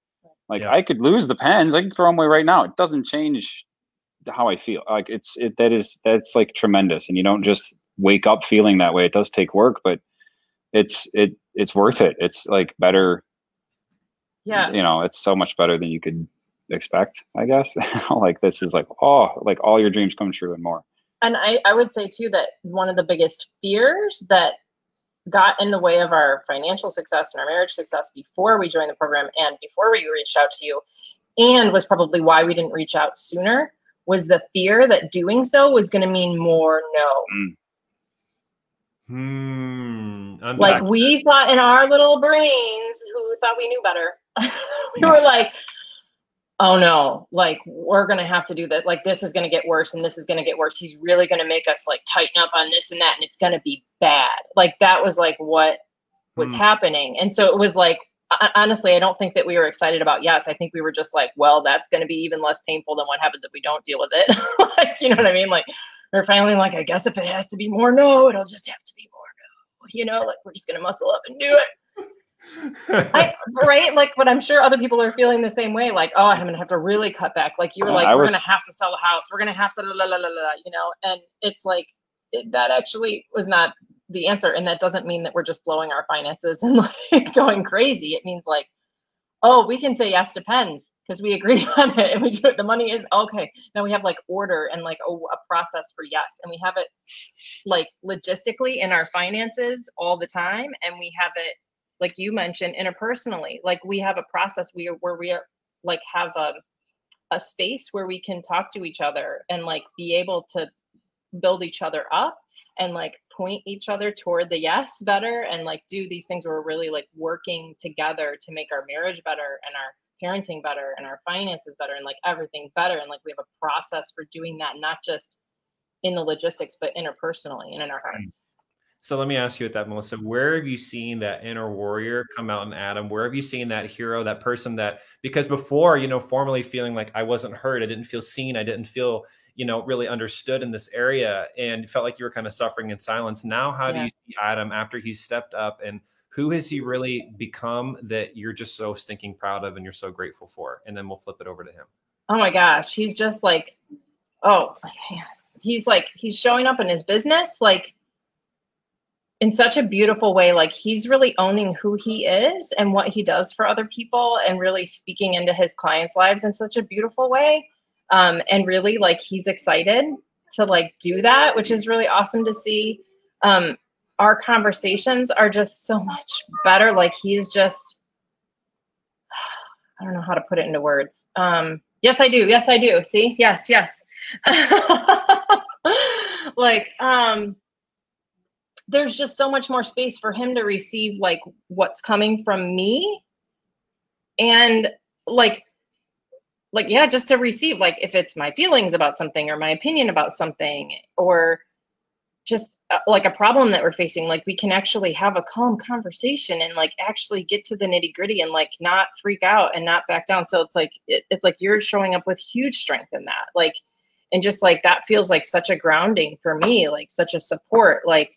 Like, I could lose the pens. I can throw them away right now. It doesn't change how I feel. Like, that's like tremendous. And you don't just wake up feeling that way. It does take work, but it's worth it. It's like better. Yeah. It's so much better than you could expect, I guess. Like, this is like, like all your dreams come true and more. And I would say too, that one of the biggest fears that got in the way of our financial success and our marriage success before we joined the program and before we reached out to you, and was probably why we didn't reach out sooner, was the fear that doing so was going to mean more no. Like, we thought in our little brains, who thought we knew better, we were like, oh no, like, we're going to have to do this. Like, this is going to get worse and this is going to get worse. He's really going to make us like tighten up on this and that, and it's going to be bad. Like, that was like what was happening. And so it was like, honestly, I don't think that we were excited about yes. I think we were just like, well, that's going to be even less painful than what happens if we don't deal with it. Like, you know what I mean? Like, we're finally like, I guess if it has to be more no, it'll just have to be more no. Like, we're just going to muscle up and do it. Right? Like, but I'm sure other people are feeling the same way. Like, oh, I'm going to have to really cut back. Like, you were like, we're going to have to sell the house. We're going to have to and it's like, that actually was not the answer. And that doesn't mean that we're just blowing our finances and like going crazy. It means like, oh, we can say yes to pens because we agree on it and we do it. The money is okay. Now we have like order and like a process for yes. And we have it like logistically in our finances all the time. And we have it, like you mentioned, interpersonally. Like, we have a process where we are like have a space where we can talk to each other and like be able to build each other up and like point each other toward the yes better, and like do these things where we're really like working together to make our marriage better and our parenting better and our finances better and like everything better. And like we have a process for doing that, not just in the logistics, but interpersonally and in our hearts. So let me ask you at that, Melissa, where have you seen that inner warrior come out in Adam? Where have you seen that hero, that person that, because before, you know, formerly feeling like I wasn't heard, I didn't feel seen, I didn't feel, you know, really understood in this area, and felt like you were kind of suffering in silence. Now, how do you see Adam after he's stepped up, and who has he really become that you're just so stinking proud of and you're so grateful for? And then we'll flip it over to him. Oh my gosh. He's just like, he's showing up in his business, like, in such a beautiful way. Like he's really owning who he is and what he does for other people, and really speaking into his clients' lives in such a beautiful way. And really like he's excited to like do that, which is really awesome to see. Our conversations are just so much better. Like he's just, I don't know how to put it into words. Yes, I do. Yes, I do. See? Yes, yes. Like, there's just so much more space for him to receive like what's coming from me. And yeah, just to receive, like if it's my feelings about something or my opinion about something, or just like a problem that we're facing, like we can actually have a calm conversation and like actually get to the nitty gritty and like not freak out and not back down. So it's like, it's like you're showing up with huge strength in that. Like, and just like, that feels like such a grounding for me, like such a support. Like,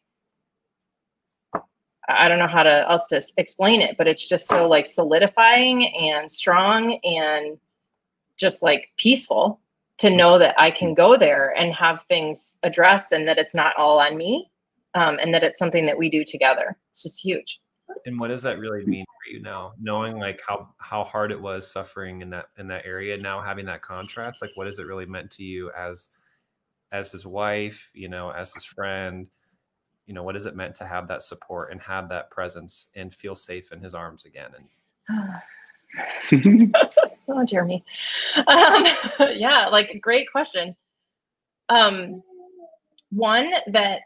I don't know how else to explain it, but it's just so like solidifying and strong and just like peaceful to know that I can go there and have things addressed, and that it's not all on me, and that it's something that we do together. It's just huge. And what does that really mean for you now, knowing like how hard it was suffering in that area, now having that contrast? Like, what has it really meant to you as his wife, you know, as his friend? You know, what has it meant to have that support and have that presence and feel safe in his arms again? And oh, Jeremy. Yeah, like great question. One, that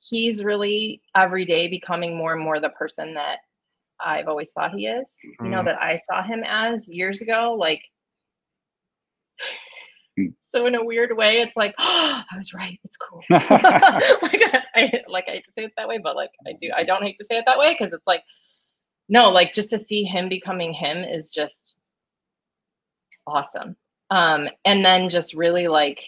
he's really every day becoming more and more the person that I've always thought he is, you know, that I saw him as years ago. Like, so in a weird way, it's like, oh, I was right. It's cool. I hate to say it that way, but like I don't hate to say it that way, because it's like, no, like just to see him becoming him is just awesome. And then just really like,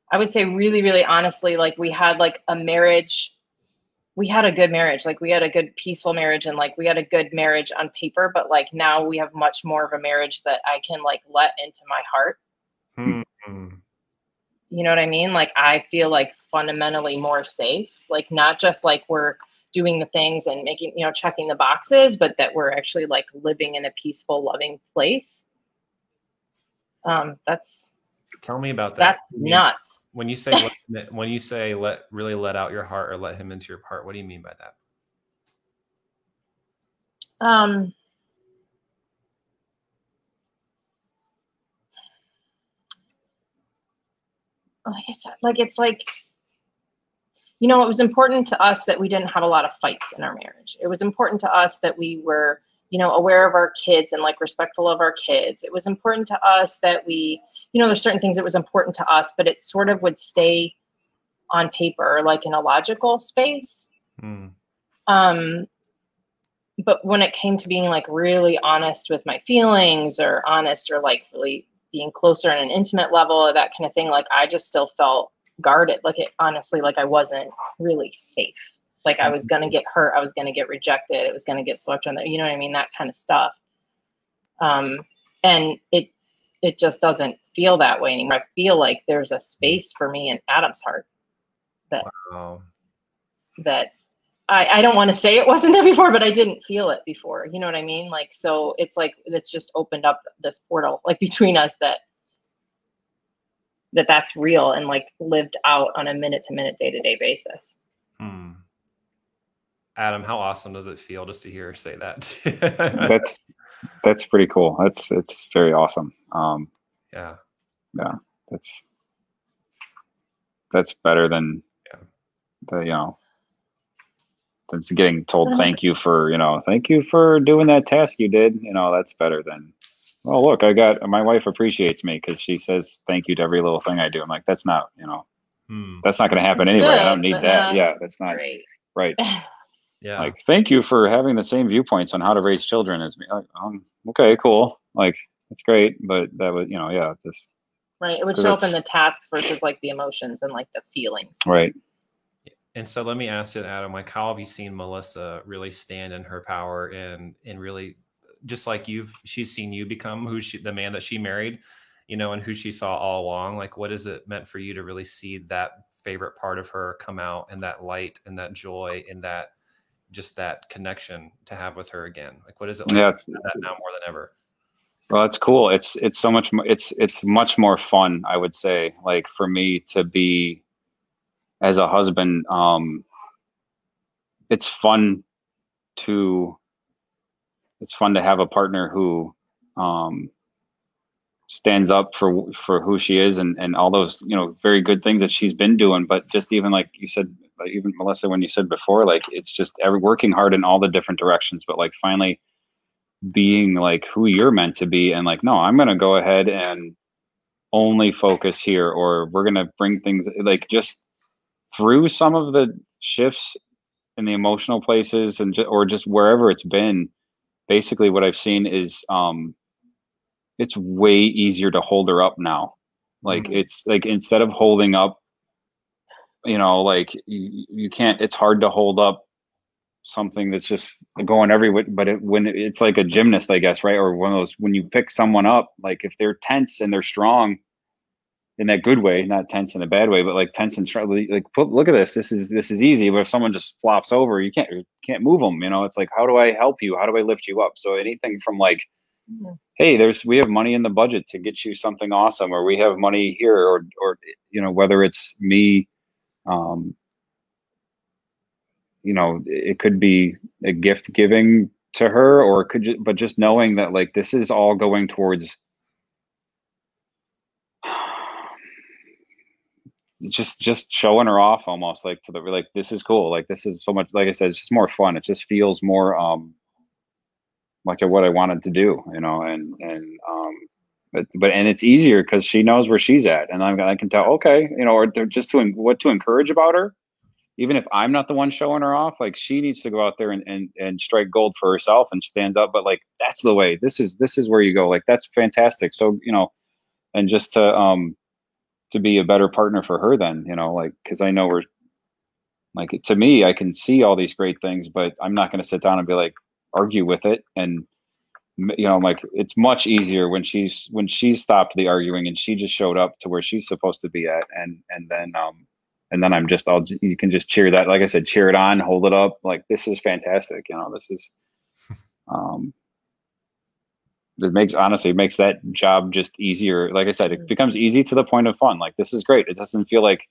I would say really, really honestly, like we had like a marriage. We had a good marriage, like we had a good peaceful marriage, and like we had a good marriage on paper, but like now we have much more of a marriage that I can like let into my heart. Mm-hmm. You know what I mean? Like I feel like fundamentally more safe, like not just like we're doing the things and making, you know, checking the boxes, but that we're actually like living in a peaceful, loving place. Tell me about that. That's nuts. When you say let out your heart, or let him into your heart, what do you mean by that? Like I said, like it's like, you know, it was important to us that we didn't have a lot of fights in our marriage. It was important to us that we were, you know, aware of our kids and like respectful of our kids. It was important to us that we, you know, there's certain things that was important to us, but it sort of would stay on paper, like in a logical space. But when it came to being like really honest with my feelings, or honest, or like really being closer on an intimate level, or that kind of thing, like I just still felt guarded. Like it honestly, like I wasn't really safe. Like I was going to get hurt. I was going to get rejected. It was going to get swept under, you know what I mean? That kind of stuff. And it just doesn't feel that way anymore. I feel like there's a space for me in Adam's heart that, that I don't want to say it wasn't there before, but I didn't feel it before. You know what I mean? Like, so it's like, it's just opened up this portal, like between us, that's real and like lived out on a minute to minute, day to day basis. Adam, how awesome does it feel just to hear her say that? That's pretty cool. It's very awesome. Yeah. Yeah, that's better than the, you know, than getting told thank you for, you know, thank you for doing that task you did. You know, that's better than, oh, look, my wife appreciates me because she says thank you to every little thing I do. I'm like, that's not, you know, that's not going to happen It's anyway. good, I don't need that. Yeah, that's not right. Yeah. Like, thank you for having the same viewpoints on how to raise children as me. Okay, cool. Like, that's great. But that would, you know, yeah, this. Right. It would show up in the tasks versus like the emotions and like the feelings. Right. And so let me ask you, Adam, like, how have you seen Melissa really stand in her power and really, just like she's seen you become the man that she married, you know, and who she saw all along? Like, what has it meant for you to really see that favorite part of her come out, and that light and that joy and that just that connection to have with her again? Like, what is it like that now more than ever? Well, it's cool. It's so much more, it's much more fun, I would say, like, for me to be as a husband. It's fun to have a partner who stands up for who she is, and all those, you know, very good things that she's been doing. But just even like you said, like, even Melissa, when you said before, like, it's just working hard in all the different directions, but like finally being like who you're meant to be, and like, no, I'm going to go ahead and only focus here, or we're going to bring things like just through some of the shifts in the emotional places, and or just wherever it's been. Basically what I've seen is it's way easier to hold her up now. Like, it's like, instead of holding up, you know, like you can't, it's hard to hold up something that's just going everywhere. But when it's like a gymnast, I guess, right? Or one of those, when you pick someone up, like if they're tense and they're strong in that good way, not tense in a bad way, but like tense and strong, like, look at this. This is easy. But if someone just flops over, you can't move them. You know, it's like, how do I help you? How do I lift you up? So anything from like, hey, we have money in the budget to get you something awesome, or we have money here, or you know, whether it's me, you know, it could be a gift giving to her, or it could but just knowing that like this is all going towards just showing her off, almost like to the, like, this is cool, like this is so much, like I said, it's just more fun. It just feels more like what I wanted to do, you know, and but and it's easier because she knows where she's at, and I can tell, okay, you know, or just what to encourage about her, even if I'm not the one showing her off. Like, she needs to go out there and strike gold for herself and stand up. But like, that's the way. This is where you go. Like, that's fantastic. So, you know, and just to be a better partner for her then, you know, like, because I know we're like, to me, I can see all these great things, but I'm not going to sit down and be like, argue with it. And you know, like, it's much easier when she's stopped the arguing and she just showed up to where she's supposed to be at, and then I'm just, you can just cheer that, like I said, cheer it on, hold it up, like, this is fantastic, you know, this is it makes that job just easier. Like I said, it becomes easy to the point of fun. Like, this is great. It doesn't feel like,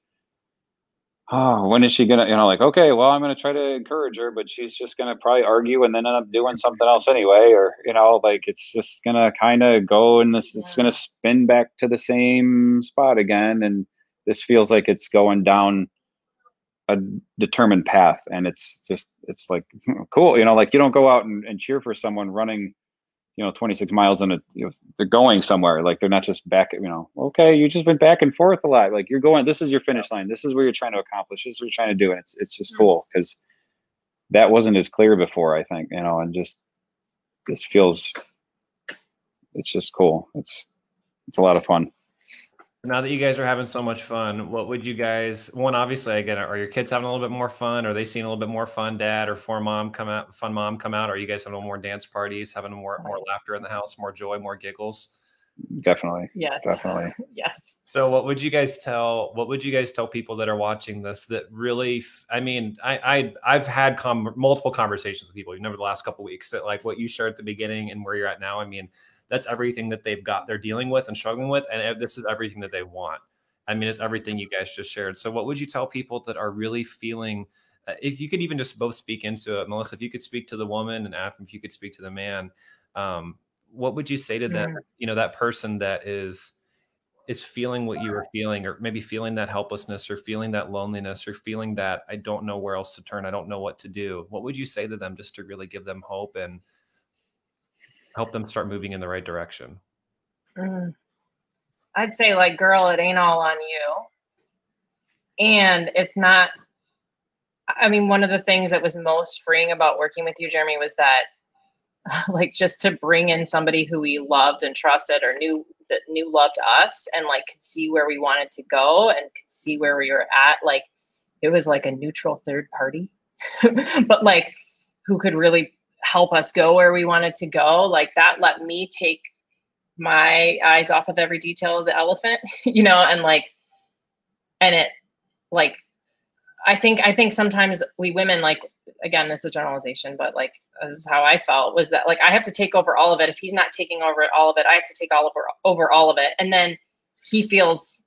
oh, when is she gonna, you know, like, okay, well, I'm gonna try to encourage her, but she's just gonna probably argue and then end up doing something else anyway, or, you know, like, it's just gonna kind of go, and it's gonna spin back to the same spot again, and this feels like it's going down a determined path, and it's like, cool, you know, like, you don't go out and cheer for someone running, you know, 26 miles in you know, they're going somewhere. Like, they're not just back, you know, okay, you just went back and forth a lot. Like, you're going, this is your finish line. This is where you're trying to accomplish. This is what you're trying to do. And it's just cool, because that wasn't as clear before, I think, you know, and just, this feels, it's just cool. It's a lot of fun. Now that you guys are having so much fun, what would you guys, one, obviously, again, are your kids having a little bit more fun? Are they seeing a little bit more fun dad or fun mom come out? Are you guys having more dance parties, having more laughter in the house, more joy, more giggles? Definitely. Yes. Definitely. Yes. So what would you guys tell people that are watching this that really, I mean, I've had multiple conversations with people, even over the last couple of weeks, that like what you shared at the beginning and where you're at now. I mean, that's everything that they're dealing with and struggling with. And this is everything that they want. I mean, it's everything you guys just shared. So what would you tell people that are really feeling, if you could even just both speak into it, Melissa, if you could speak to the woman, and Adam, if you could speak to the man, what would you say to them? You know, that person that is is feeling what you were feeling, or maybe feeling that helplessness, or feeling that loneliness, or feeling that I don't know where else to turn, I don't know what to do, what would you say to them just to really give them hope and help them start moving in the right direction? I'd say, like, girl, it ain't all on you. And it's not, I mean, one of the things that was most freeing about working with you, Jeremy, was that like, just to bring in somebody who we loved and trusted, or knew loved us, and like could see where we wanted to go and could see where we were at. Like, it was like a neutral third party, but like, who could really help us go where we wanted to go. Like, that let me take my eyes off of every detail of the elephant, you know, and like, and it, like, I think sometimes we women, like, again, it's a generalization, but like, this is how I felt, was that like, I have to take over all of it. If he's not taking over all of it, I have to take over all of it. And then he feels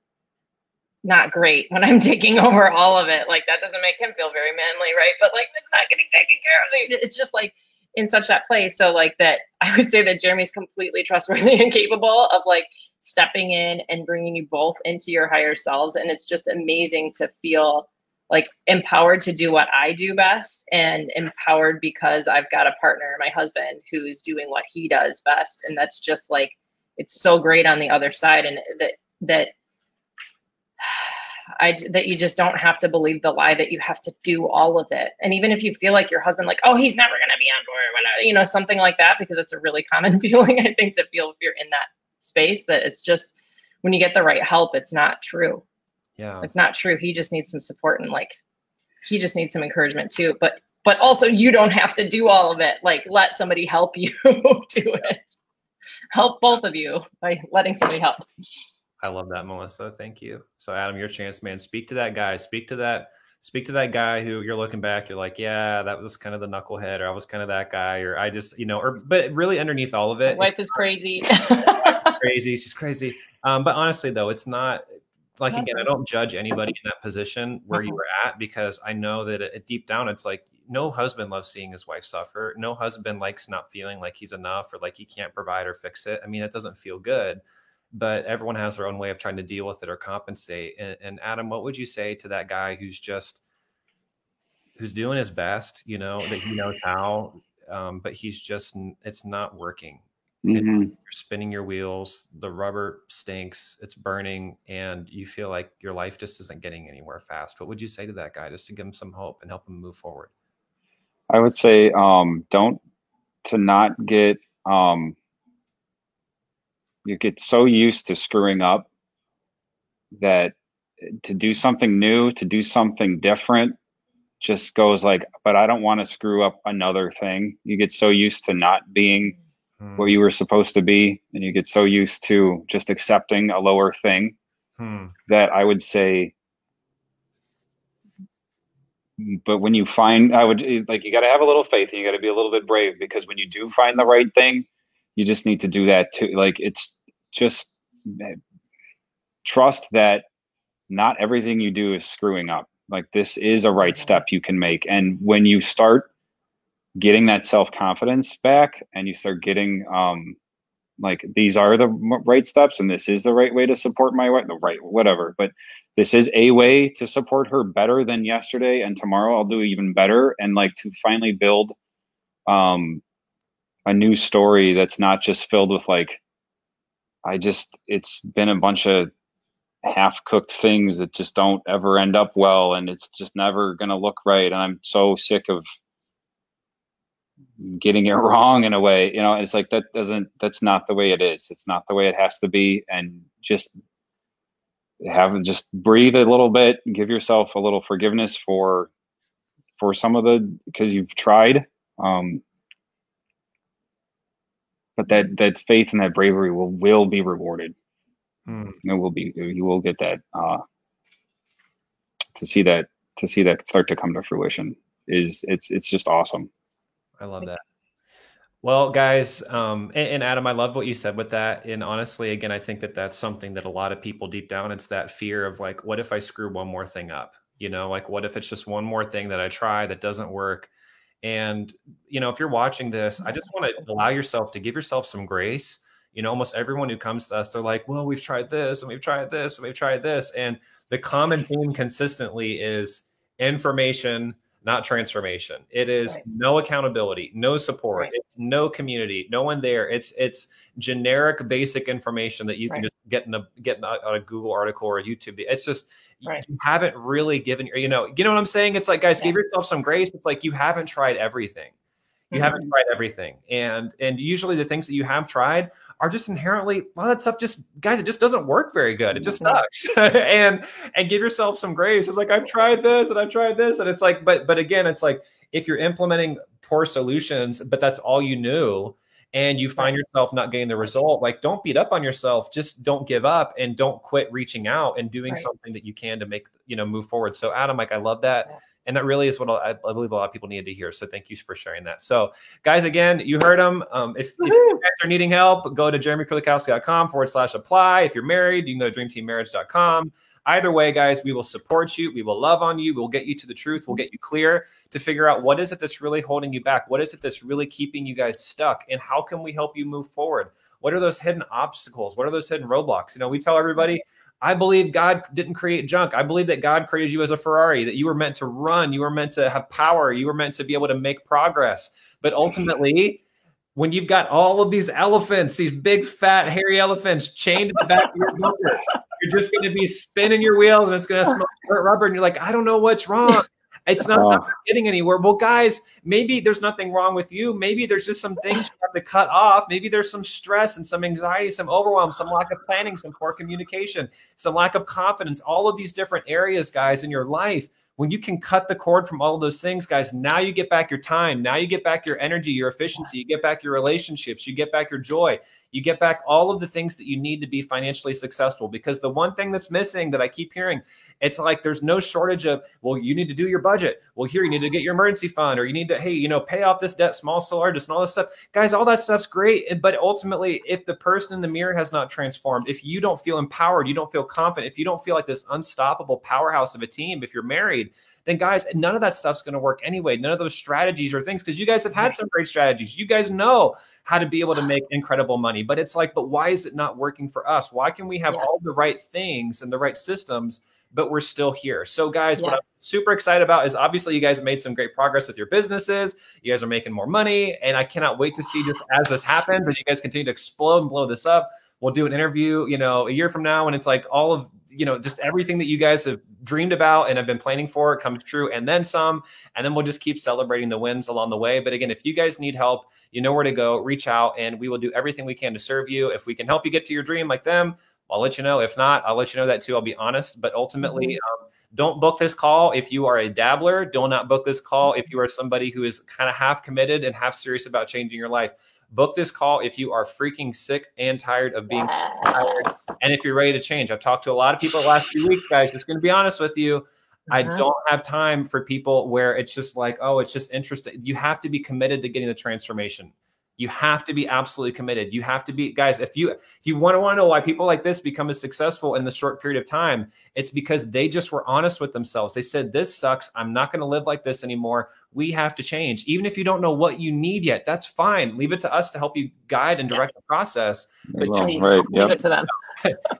not great when I'm taking over all of it. Like, that doesn't make him feel very manly, right? But like, it's not getting taken care of. It's just like in such that place. So like, that, I would say that Jeremy's completely trustworthy and capable of like stepping in and bringing you both into your higher selves. And it's just amazing to feel like empowered to do what I do best, and empowered because I've got a partner, my husband, who's doing what he does best. And that's just like, it's so great on the other side. And that you just don't have to believe the lie that you have to do all of it. And even if you feel like your husband, like, oh, he's never going to be on board, whatever, you know, something like that, because it's a really common feeling, I think, to feel if you're in that space, that it's just, when you get the right help, it's not true. Yeah. It's not true. He just needs some support, and like, he just needs some encouragement too. But also, you don't have to do all of it. Like, let somebody help you do it. Help both of you by letting somebody help. I love that, Melissa. Thank you. So Adam, your chance, man. Speak to that guy. Speak to that guy who you're looking back, you're like, yeah, that was kind of the knucklehead, or I was kind of that guy, or I just, you know, but really underneath all of it, my wife is crazy. Crazy. She's crazy. But honestly though, it's not like, again, I don't judge anybody in that position where you were at, because I know that deep down, it's like, no husband loves seeing his wife suffer. No husband likes not feeling like he's enough, or like he can't provide or fix it. I mean, it doesn't feel good, but everyone has their own way of trying to deal with it or compensate. And Adam, what would you say to that guy who's doing his best, you know, that he knows how, but it's not working. Mm-hmm. You're spinning your wheels, the rubber stinks, it's burning, and you feel like your life just isn't getting anywhere fast. What would you say to that guy, just to give him some hope and help him move forward? I would say, you get so used to screwing up that to do something new, to do something different, just goes like, but I don't want to screw up another thing. You get so used to not being where you were supposed to be, and you get so used to just accepting a lower thing, that I would say, but when you find, you got to have a little faith, and you got to be a little bit brave, because when you do find the right thing, you just need to do that too. Like, it's just trust that not everything you do is screwing up. Like, this is a right step you can make. And when you start getting that self-confidence back, and you start getting, like, these are the right steps, and this is the right way to support my wife, whatever, but this is a way to support her better than yesterday, and tomorrow I'll do even better. And like, to finally build, a new story that's not just filled with like, it's been a bunch of half-cooked things that just don't ever end up well, and it's just never going to look right. And I'm so sick of getting it wrong in a way, you know. It's like, that's not the way it is. It's not the way it has to be. And just breathe a little bit, and give yourself a little forgiveness for some of because you've tried, but that faith and that bravery will be rewarded. You will get that, to see that start to come to fruition. It's just awesome. I love that. Well, guys, and Adam, I love what you said with that. And honestly, again, I think that's something that a lot of people deep down, it's that fear of like, what if I screw one more thing up? You know, like, what if it's just one more thing that I try that doesn't work? And, you know, if you're watching this, I just want to allow yourself to give yourself some grace. you know, almost everyone who comes to us, they're like, well, we've tried this and we've tried this and we've tried this. And the common theme consistently is information, not transformation. It is no accountability, no support, it's no community, no one there. It's generic, basic information that you can just get in a Google article or a YouTube. It's just you haven't really given, you know what I'm saying? It's like, guys, give yourself some grace. It's like you haven't tried everything. You haven't tried everything, and usually the things that you have tried are just inherently, a lot of that stuff just, guys, it just doesn't work very good. It just sucks. and give yourself some grace. It's like, I've tried this and I've tried this. And it's like, but again, it's like, if you're implementing poor solutions, but that's all you knew, and you find yourself not getting the result, like, don't beat up on yourself. Just don't give up and don't quit reaching out and doing something that you can to make, move forward. So Adam, like, I love that. And that really is what I believe a lot of people needed to hear. So thank you for sharing that. So guys, again, you heard them. If you guys are needing help, go to jeremykulikowski.com/apply. If you're married, you can go to dreamteammarriage.com. Either way, guys, we will support you. We will love on you. We'll get you to the truth. We'll get you clear to figure out what is it that's really holding you back? What is it that's really keeping you guys stuck? And how can we help you move forward? What are those hidden obstacles? What are those hidden roadblocks? We tell everybody, I believe God didn't create junk. I believe that God created you as a Ferrari, that you were meant to run. You were meant to have power. You were meant to be able to make progress. But ultimately, when you've got all of these elephants, these big, fat, hairy elephants chained to the back of your motor, you're just going to be spinning your wheels and it's going to smell like rubber. And you're like, I don't know what's wrong. It's not getting anywhere. Well, guys, maybe there's nothing wrong with you. Maybe there's just some things you have to cut off. Maybe there's some stress and some anxiety, some overwhelm, some lack of planning, some poor communication, some lack of confidence, all of these different areas, guys, in your life. When you can cut the cord from all of those things, guys, now you get back your time. Now you get back your energy, your efficiency. You get back your relationships. You get back your joy. You get back all of the things that you need to be financially successful. Because the one thing that's missing that I keep hearing, it's like there's no shortage of, well, you need to do your budget. Well, here, you need to get your emergency fund, or you need to, hey, pay off this debt, small, so largest, and all this stuff. Guys, all that stuff's great. But ultimately, if the person in the mirror has not transformed, if you don't feel empowered, you don't feel confident, if you don't feel like this unstoppable powerhouse of a team, if you're married, then guys, none of that stuff's going to work anyway. None of those strategies or things, because you guys have had some great strategies. You guys know how to be able to make incredible money, but it's like, but why is it not working for us? Why can we have all the right things and the right systems, but we're still here? So guys, what I'm super excited about is obviously you guys have made some great progress with your businesses. You guys are making more money, and I cannot wait to see just as this happens, as you guys continue to explode and blow this up. We'll do an interview, a year from now, and it's like all of, just everything that you guys have dreamed about and have been planning for comes true, and then some, and then we'll just keep celebrating the wins along the way. But again, if you guys need help, you know where to go, reach out, and we will do everything we can to serve you. If we can help you get to your dream like them, I'll let you know. If not, I'll let you know that too. I'll be honest, but ultimately, don't book this call if you are a dabbler. Do not book this call if you are somebody who is kind of half committed and half serious about changing your life. Book this call if you are freaking sick and tired of being tired, and if you're ready to change. I've talked to a lot of people the last few weeks, guys. Just going to be honest with you. I don't have time for people where it's just like, oh, it's just interesting. You have to be committed to getting the transformation. You have to be absolutely committed. You have to be, guys, if you want to know why people like this become as successful in the short period of time, it's because they just were honest with themselves. They said, this sucks. I'm not going to live like this anymore. We have to change. Even if you don't know what you need yet, that's fine. Leave it to us to help you guide and direct the process. But leave it to them.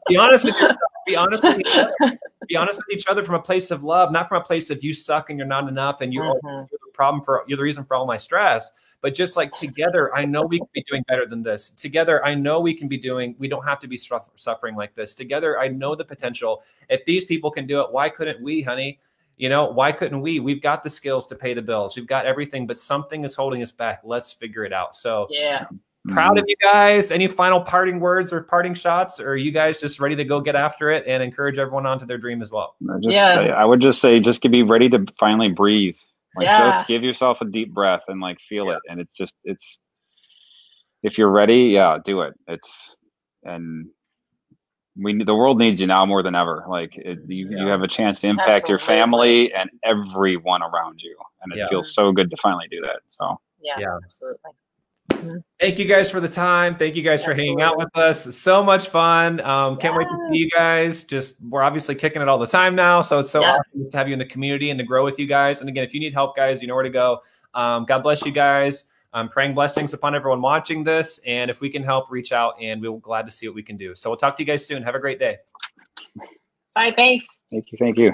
Be honest with yourself. Be honest with each other. Be honest with each other from a place of love, not from a place of you suck and you're not enough and you're the reason for all my stress. But just like together, I know we can be doing better than this. Together, I know we don't have to be suffering like this. Together, I know the potential. If these people can do it, why couldn't we, honey? Why couldn't we? We've got the skills to pay the bills. We've got everything, but something is holding us back. Let's figure it out. So proud of you guys. Any final parting words or parting shots? Or are you guys just ready to go get after it and encourage everyone onto their dream as well? I would just say, just be ready to finally breathe. Just give yourself a deep breath and feel it. And it's if you're ready, do it. The world needs you now more than ever. You have a chance to impact your family and everyone around you. And it feels so good to finally do that. So absolutely. Thank you guys for the time. Thank you guys for hanging out with us. So much fun. Can't wait to see you guys. We're obviously kicking it all the time now. So it's so awesome to have you in the community and to grow with you guys. And again, if you need help, guys, you know where to go. God bless you guys. I'm praying blessings upon everyone watching this. And if we can help, reach out, and we'll be glad to see what we can do. So we'll talk to you guys soon. Have a great day. Bye. Thanks. Thank you. Thank you.